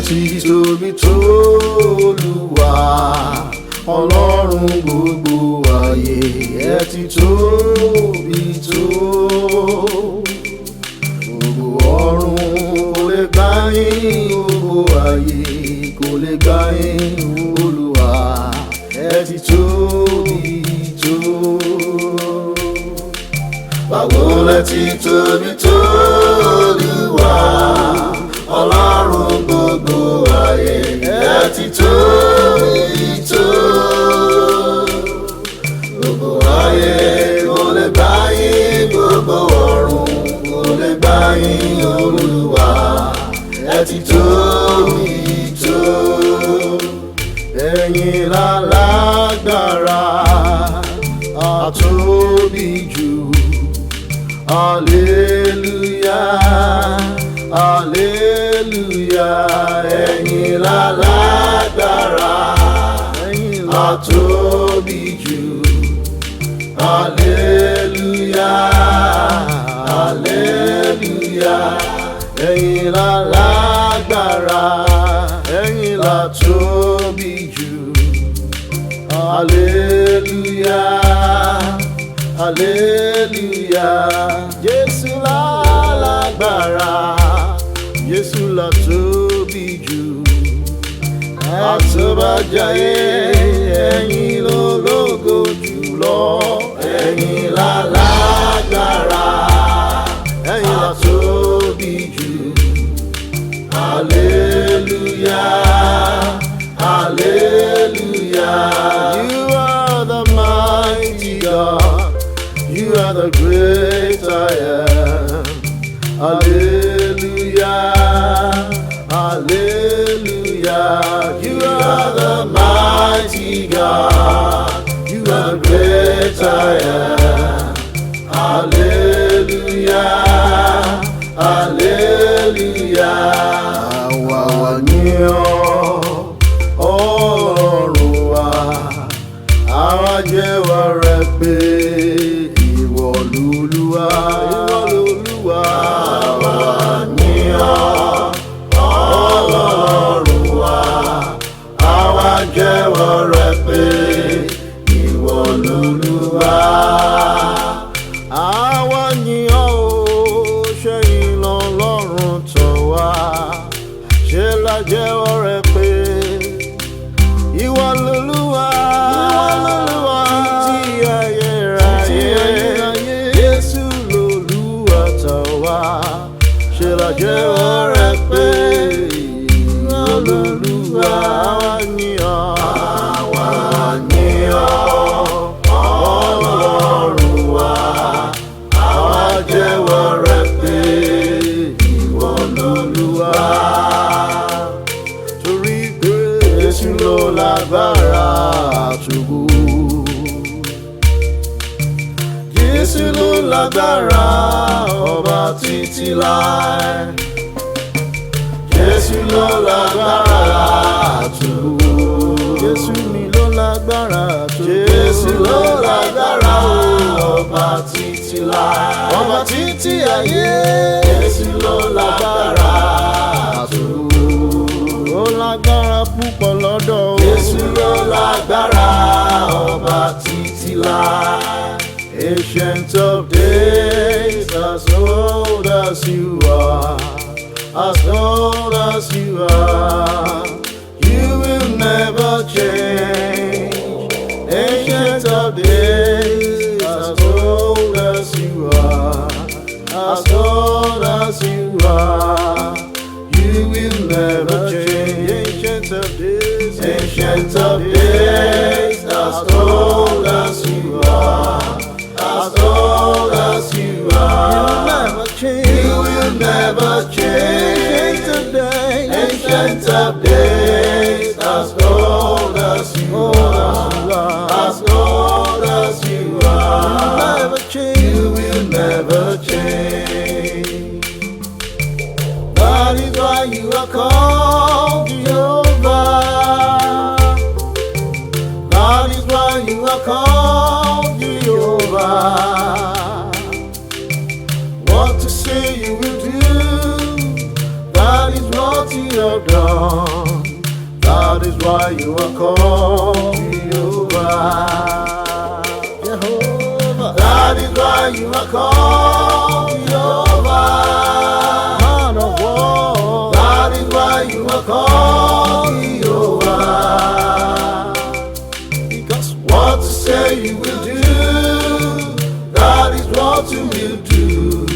ti tóbi tó Olúwa Ọlọ́run gbogbo ayé ẹ ti tóbi tó. Gbogbo ọ̀run kò lè gbà yín, gbogbo ayé kò lè gbà yín Olúwa ẹ ti tóbi tó. Báwo lẹ ti tóbi tó Olúwa Ọlọ́run gbogbo ayé ẹ ti tóbi tó. Gbogbo ayé kò lè gbà yín, gbogbo ọ̀run kò lè gbà yín Olúwa ẹ ti tóbi tó. Ẹ̀yin lálágbára àtóbi jù. Hallelujah, hallelujah, ẹ̀yin lálágbára àtóbi jù. Hallelujah, hallelujah, ẹ̀yin lálágbára, ẹ̀yin látóbi jù. Hallelujah, hallelujah, Jésù lálágbára, Jésù látóbi jù. Àtọ́bàjáyé ẹ̀yin lólógo jùlọ, ẹ̀yin lálágbára, ẹ̀yin látóbi jù. Hallelujah, hallelujah, you are the mighty God, you are the great I am. Hallelujah, hallelujah, you are the mighty God, you are the great I am. Hallelujah, hallelujah. Àwa ni Ọlọ́run wa, àwa jẹ́wọ́ rẹ pé ìwọ l'Olúwa, ìwọ l'Olúwa. Àwa ni Ọlọ́run wa, àwa jẹ́wọ́ rẹ pé ìwọ l'Olúwa. Àwa ni ṣẹ́yìn l'Ọlọ́run tọ̀ wá, ṣe la jẹ́wọ́ rẹ pé ìwọ l'Olúwa. Títí ayérayé, Jésù l'Olúwa tọ̀ wá, ṣe la jẹ́wọ́ rẹ pé ìwọ l'Olúwa. Àwa ni Ọlọ́run wa, àwa jẹ́wọ́ rẹ pé ìwọ l'Olúwa. Torí pé Jésù ló lágbára àtògo, Jésù ló lágbára ọba títí láé. Jésù ló lágbára àtògo, Jésù ni ló lágbára àtògo, Jésù ló lágbára ọba títí láé, ọba títí ayé. Jésù ló lágbára àtògo, ó lágbára púpọ̀ lọ́dọ̀ o. Jésù ló lágbára ọba títí láé. Ancient of days, as old as you are, as old as you are, you will never change. Ancient of days, as old as you are, as old as you are, you will never change. Ancient of days, ancient of days, as old as you are, as old as you are, you will never change. Ancient of days, as old as you are, as old as you are, you will never change. That is why you are called Jehovah. That is why you are called Jehovah. What to say you will do, that is what you have done. That is why you are called Jehovah. Jehovah. That is why you are called Jehovah. Man of war. That is why you are called Jehovah. Because what you say you will do, that is what you will do.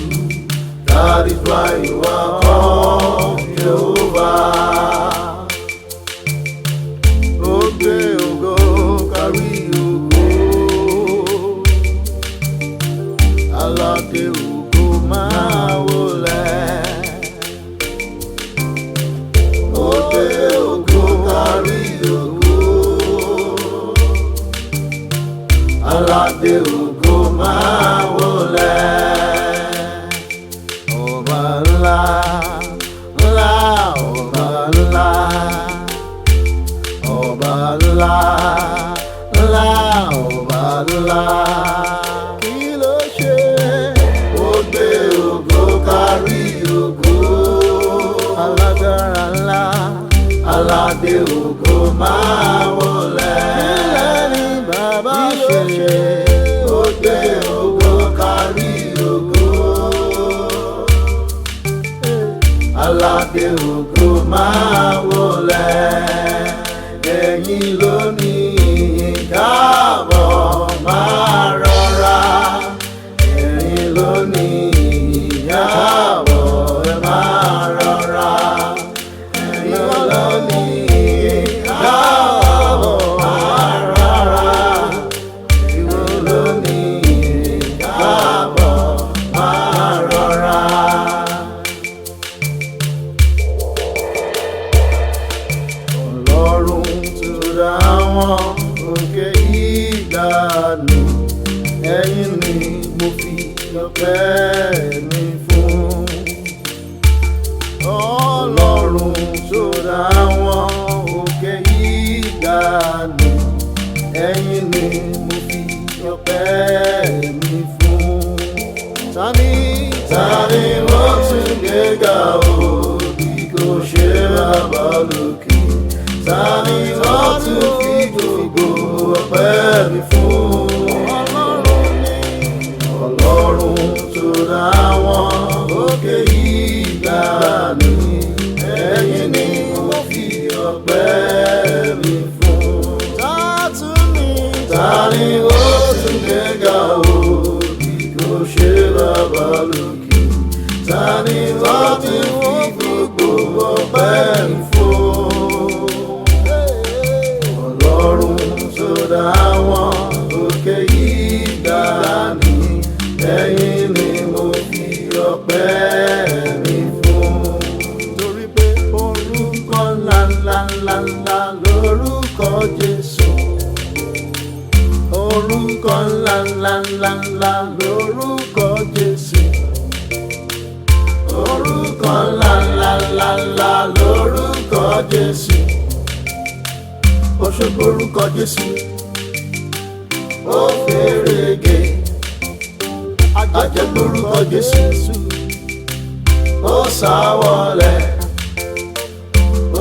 That is why you are called Jehovah. Ogbe ogo kárí ògo, aládé ògo máa wólẹ̀. Ogbe ogo kárí ògo, aládé ògo máa wólẹ̀. Ọba ńlá, ńlá, ọba ńlá. Ọba ńlá, ńlá, ọba ńlá. Kí ló ṣe? Ó gbé ògo kárí ògo. Alágbára ńlá, aládé ògo máa wólẹ̀. Kílẹ̀ ni bàbá ṣe? Ó gbé ògo kárí ògo. Aládé ògo máa wólẹ̀. Ẹ̀yin ló ní káàbọ̀ máa rọra. Ẹ̀yin ló ní káàbọ̀ ẹ máa rọra. Ẹ̀yin ló ní káàbọ̀ máa rọra. Ẹ̀yin ló ní káàbọ̀ máa rọra. Ọlọ́run tó dá wọn òkè ìgbàanì, ẹ̀yin ni mo fi ọpẹ́ mi fún. Ọlọ́run tó dá wọn òkè ìgbàanì, ẹ̀yin ni mo fi ọpẹ́ mi fún. Tani wọ́n tún gbéga o bí kò ṣe bàbá lókè. Tani wọ́n tún fi gbogbo ọpẹ́ mi fún. Ọlọ́run tó dá wọn òkè ìgbàanì, ẹ̀yin ni mo fi ọpẹ́ mi fún. Tani wọ́n tún gbéga o bí kò ṣe bàbá lókè. Tani wọ́n tún fi gbogbo ọpẹ́ mi fún. Ọlọ́run tó dá wọn òkè ìgbàanì, ẹ̀yin ni mo fi ọpẹ́ mi fún. Torí pé orúkọ ńláńláńlá lórúkọ Jésù. Orúkọ ńláńláńlá lórúkọ Jésù. Orúkọ ńláńláńlá lórúkọ Jésù. Òṣogbo orúkọ Jésù, ó fèrègé. Àjẹgbé orúkọ Jésù, ó sáwọlẹ̀.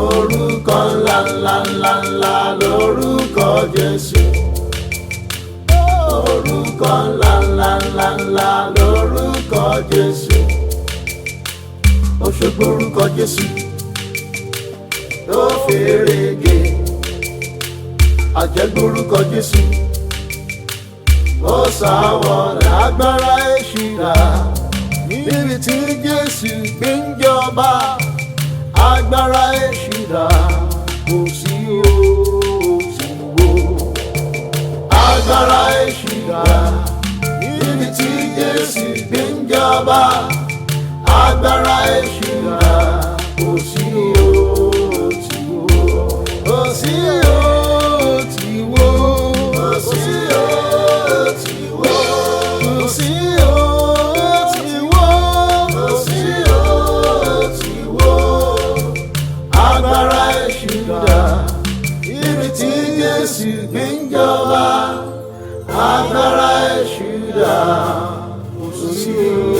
Orúkọ ńláńláńlá lórúkọ Jésù. Orúkọ ńláńláńlá lórúkọ Jésù. Òṣogbo orúkọ Jésù, ó fèrègé. Àjẹgbé orúkọ Jésù, ó sáwọlẹ̀. Agbára èṣù dà níbi tí Jésù gbé ń jọba. Agbára èṣù dà kò sí o, kò sí o. Agbára èṣù dà níbi tí Jésù gbé ń jọba. Agbára èṣù dà kò sí o, kò sí o. Jésù gbé ń jọba, agbára èṣù dà kò sí o.